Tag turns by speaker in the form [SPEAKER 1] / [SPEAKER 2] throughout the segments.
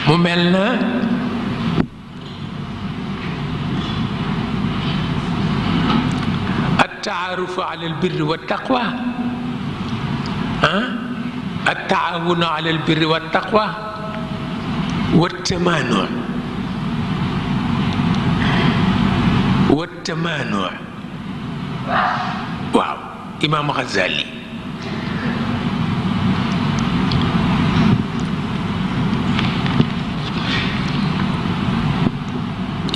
[SPEAKER 1] mu mel na التعارف على البر والتقوى التعاون على البر والتقوى والتمانع واو إمام غزالي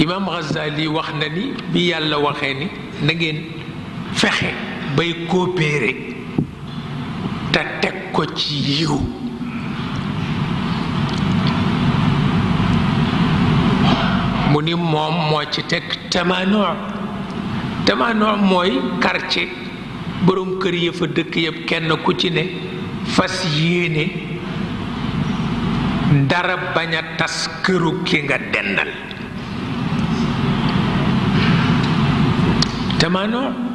[SPEAKER 1] إمام غزالي waxna ni bi yàlla waxee ni na ngeen fexe bay coopérer te teg ko ci yiw mu ni moom moo ci teg tamaanoo mooy quartier borom kër yi fa dëkk yëpp kenn ku ci ne fas yéene dara bañ a tas këru ki nga dendal tamaanoo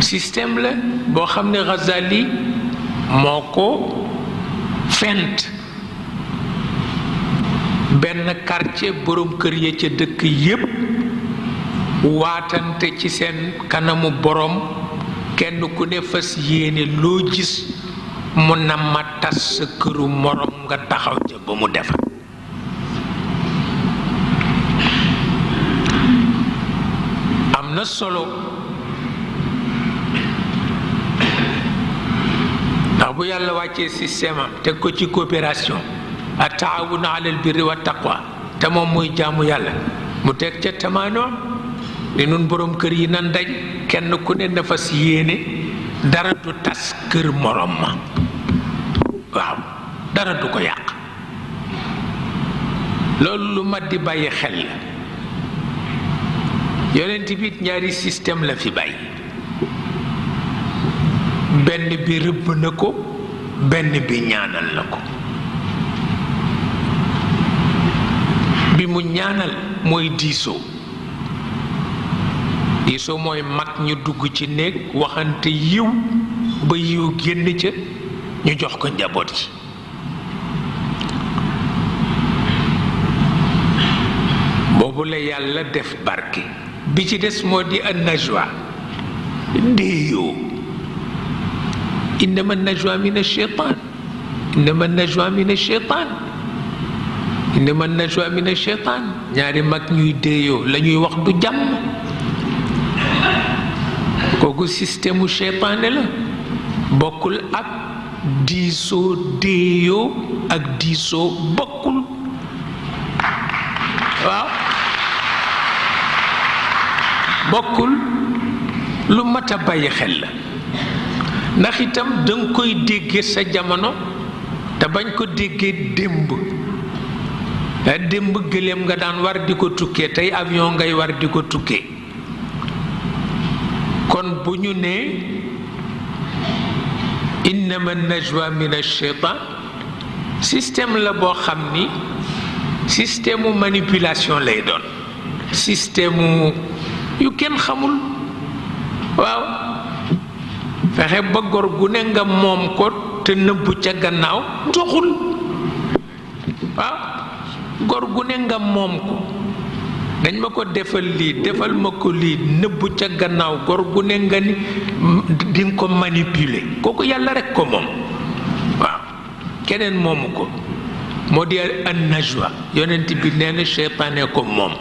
[SPEAKER 1] système la boo xam ne Ghazali moo ko fent benn quartier borom kër ya ca dëkk yépp waatante ci seen kanamu borom kenn ku ne fas yéene loo gis mu na ma tas sa këru morom nga taxaw ca ba mu defar am na solo ndax bu yàlla wàccee système am teg ko ci coopération ak taawun alal birri wa taqwa te moom muy jaamu yàlla mu teg ca tamaanoo ni nun borom kër yi nan dañ kenn ku ne na fas yéene dara du tas kër morom ma waaw dara du ko yàq loolu lu mat di bàyyi xel la yonent bi ñaari système la fi bàyyi benn bi rëbb na ko benn bi ñaanal na ko bi mu ñaanal mooy diisoo mooy mag ñu dugg ci néeg waxante yiw ba yiw génn ca ñu jox ko njaboot yi boobu la yàlla def barke bi ci des moo di an najwa déeyoo innama najwa min ash-shaytan innama najwa min ash-shaytan innama najwa min ash-shaytan ñaari mag ñuy déeyoo la ñuy wax du jàmm kooku système u shaytaane la bokkul ak diisoo déeyoo ak diisoo bokkul waaw bokkul lu mat a bàyyi xel la ndax itam danga koy déggee sa jamono te bañ ko déggee démb démb gëléem nga daan war di ko tukkee tey avion ngay war di ko tukkee kon bu ñu nee innama najwa min ash-shaytan système la boo xam ni système mu manipulation lay doon système mu yu kenn xamul waaw fexe ba gor gu ne nga moom ko te nëbbu ca gannaaw doxul waaw gor gu ne nga moom ko dañ ma ko defal lii defal ma ko lii nëbbu ca gannaaw gor gu ne nga ni di nga ko manipuler kooku yàlla rek ko moom waaw keneen moomu ko moo di an najwa yonent bi nee na seytaane ko moom